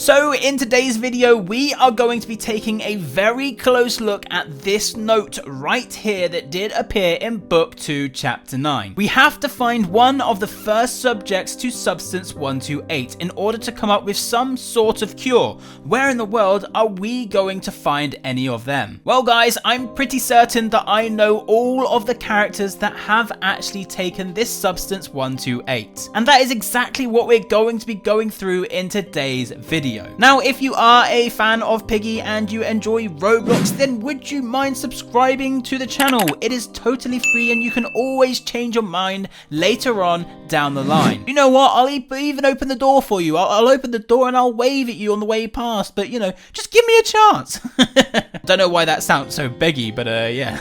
So in today's video, we are going to be taking a very close look at this note right here that did appear in Book 2, Chapter 9. We have to find one of the first subjects to Substance 128 in order to come up with some sort of cure. Where in the world are we going to find any of them? Well guys, I'm pretty certain that I know all of the characters that have actually taken this Substance 128. And that is exactly what we're going to be going through in today's video. Now, if you are a fan of Piggy and you enjoy Roblox, then would you mind subscribing to the channel? It is totally free and you can always change your mind later on down the line. You know what? I'll even open the door for you. I'll open the door and I'll wave at you on the way past, but you know, just give me a chance. Don't know why that sounds so beggy, but yeah.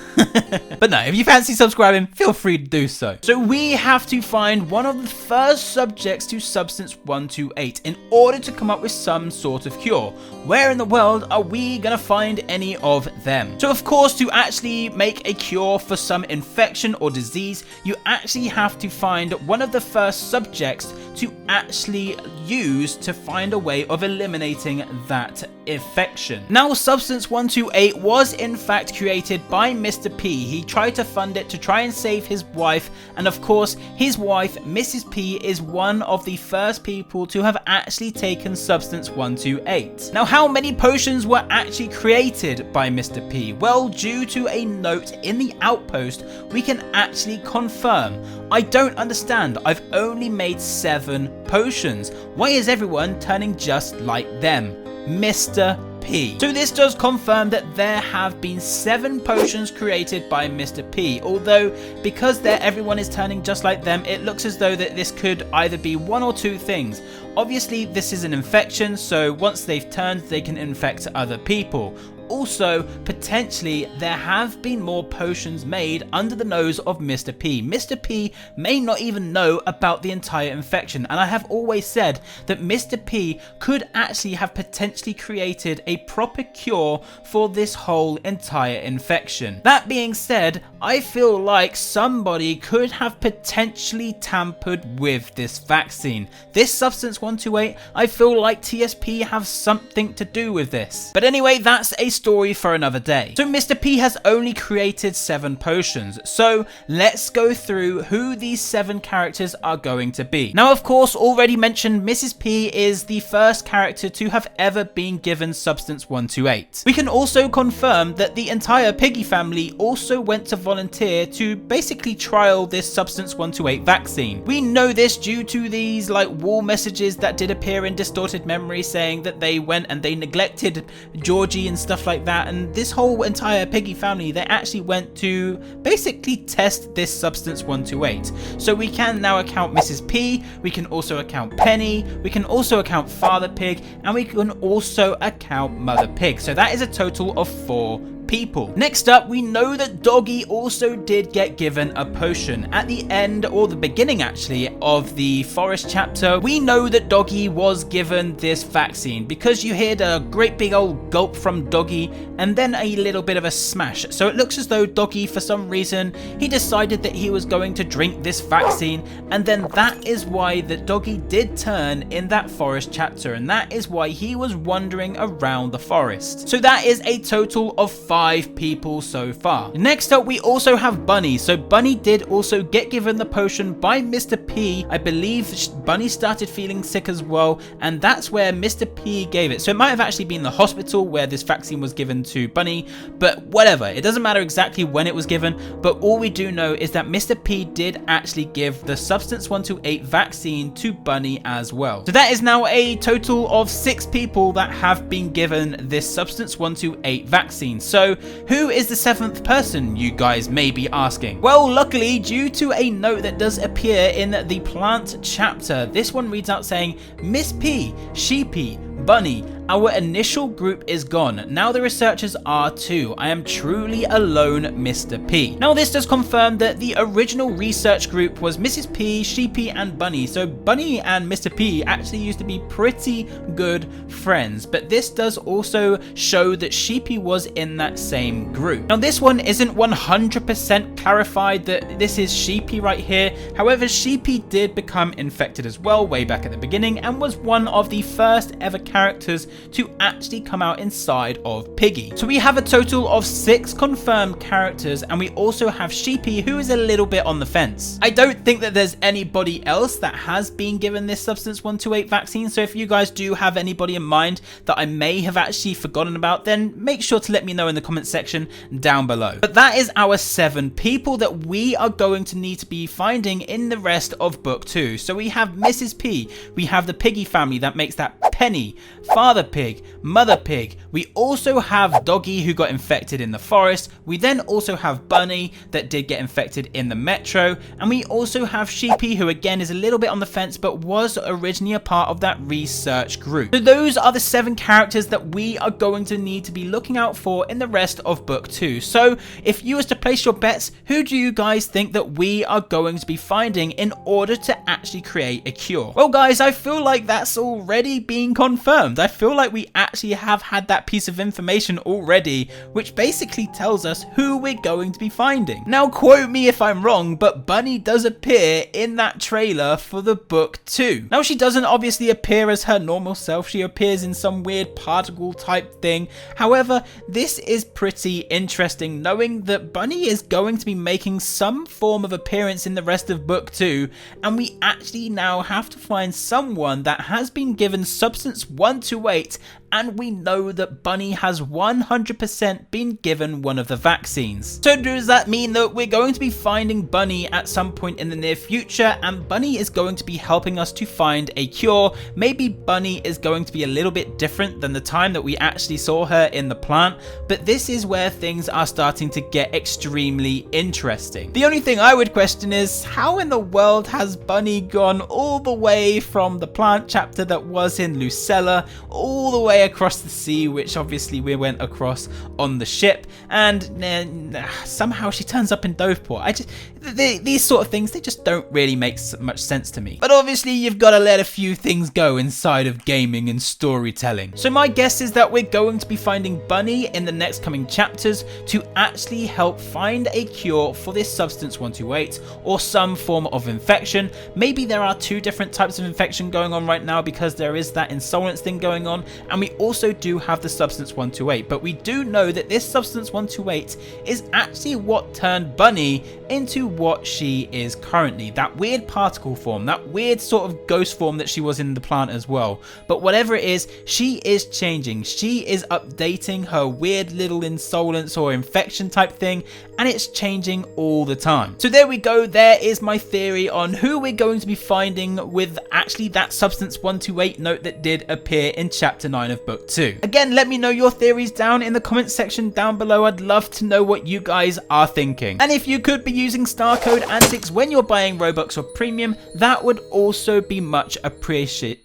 But no, if you fancy subscribing, feel free to do so. So we have to find one of the first subjects to Substance 128 in order to come up with some sort of cure. Where in the world are we gonna find any of them? So of course, to actually make a cure for some infection or disease, you actually have to find one of the first subjects to actually use to find a way of eliminating that infection. Now, Substance 128 was in fact created by Mr. P. He tried to fund it to try and save his wife, and of course his wife, Mrs. P, is one of the first people to have actually taken Substance 128. Now, how many potions were actually created by Mr. P? Well, due to a note in the outpost, we can actually confirm. I don't understand. I've only made 7 potions. Why is everyone turning just like them? Mr. P. So this does confirm that there have been 7 potions created by Mr. P, although because everyone is turning just like them, it looks as though that this could either be one or two things. Obviously this is an infection, so once they've turned they can infect other people. Also, potentially, there have been more potions made under the nose of Mr. P. Mr. P may not even know about the entire infection, and I have always said that Mr. P could actually have potentially created a proper cure for this whole entire infection. That being said, I feel like somebody could have potentially tampered with this vaccine. This Substance 128, I feel like TSP have something to do with this. But anyway, that's a story for another day. So Mr. P has only created 7 potions, so let's go through who these 7 characters are going to be. Now, of course, already mentioned, Mrs. P is the first character to have ever been given Substance 128. We can also confirm that the entire Piggy family also went to volunteer to basically trial this Substance 128 vaccine. We know this due to these wall messages that did appear in Distorted Memory saying that they went and they neglected Georgie and stuff like that, and this whole entire Piggy family, they actually went to basically test this Substance 128. So we can now account Mrs. P, we can also account Penny, we can also account Father Pig, and we can also account Mother Pig. So that is a total of 4 people. Next up, we know that Doggy also did get given a potion. At the end, or the beginning actually, of the forest chapter, we know that Doggy was given this vaccine because you heard a great big old gulp from Doggy and then a little bit of a smash. So it looks as though Doggy, for some reason, he decided that he was going to drink this vaccine, and then that is why that Doggy did turn in that forest chapter, and that is why he was wandering around the forest. So that is a total of 5 people so far. Next up, we also have Bunny. So Bunny did also get given the potion by Mr. P. I believe Bunny started feeling sick as well, and that's where Mr. P gave it. So it might have actually been the hospital where this vaccine was given to Bunny, but whatever. It doesn't matter exactly when it was given, but all we do know is that Mr. P did actually give the Substance 128 vaccine to Bunny as well. So that is now a total of 6 people that have been given this Substance 128 vaccine. So who is the 7th person, you guys may be asking? Well, luckily, due to a note that does appear in the plant chapter, this one reads out saying, Miss P, Sheepy, Bunny, Our initial group is gone. Now the researchers are too. I am truly alone, Mr. P. Now this does confirm that the original research group was Mrs. P, Sheepy, and Bunny. So Bunny and Mr. P actually used to be pretty good friends, but this does also show that Sheepy was in that same group. Now this one isn't 100% clarified that this is Sheepy right here. However, Sheepy did become infected as well way back at the beginning and was one of the first ever characters to actually come out inside of Piggy. So we have a total of 6 confirmed characters, and we also have Sheepy, who is a little bit on the fence. I don't think that there's anybody else that has been given this substance 128 vaccine, so if you guys do have anybody in mind that I may have actually forgotten about, then make sure to let me know in the comment section down below. But that is our 7 people that we are going to need to be finding in the rest of book 2. So we have Mrs. P, we have the Piggy family, that makes that Penny, Father Pig, Mother Pig. We also have Doggy, who got infected in the forest. We then also have Bunny, that did get infected in the metro, and we also have Sheepy, who again is a little bit on the fence but was originally a part of that research group. So those are the 7 characters that we are going to need to be looking out for in the rest of book 2. So if you was to place your bets, who do you guys think that we are going to be finding in order to actually create a cure? Well guys, I feel like that's already been confirmed. I feel like we actually have had that piece of information already, which basically tells us who we're going to be finding. Now quote me if I'm wrong, but Bunny does appear in that trailer for the book 2. Now she doesn't obviously appear as her normal self, she appears in some weird particle type thing. However, this is pretty interesting, knowing that Bunny is going to be making some form of appearance in the rest of book 2, and we actually now have to find someone that has been given substance 128, and we know that Bunny has 100% been given one of the vaccines. So does that mean that we're going to be finding Bunny at some point in the near future, and Bunny is going to be helping us to find a cure? Maybe Bunny is going to be a little bit different than the time that we actually saw her in the plant, but this is where things are starting to get extremely interesting. The only thing I would question is, how in the world has Bunny gone all the way from the plant chapter that was in Lucella all the way across the sea, which obviously we went across on the ship, and somehow she turns up in Doveport? These sort of things, they just don't really make much sense to me. But obviously you've got to let a few things go inside of gaming and storytelling. So my guess is that we're going to be finding Bunny in the next coming chapters to actually help find a cure for this substance 128 or some form of infection. Maybe there are 2 different types of infection going on right now, because there is that insolence thing going on, and we also do have the substance 128, but we do know that this substance 128 is actually what turned Bunny into what she is currently, that weird particle form, that weird sort of ghost form that she was in the plant as well. But whatever it is, she is changing, she is updating her weird little insolence or infection type thing, and it's changing all the time. So there we go, there is my theory on who we're going to be finding with actually that substance 128 note that did appear in chapter 9 of book 2. Again, let me know your theories down in the comment section down below. I'd love to know what you guys are thinking. And if you could be using star code Antixx when you're buying Robux or Premium, that would also be much appreciated.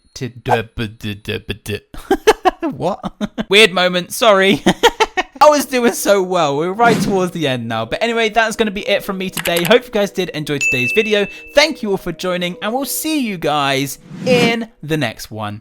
What? Weird moment, sorry. I was doing so well. We're right towards the end now. But anyway, that's going to be it from me today. Hope you guys did enjoy today's video. Thank you all for joining, and we'll see you guys in the next one.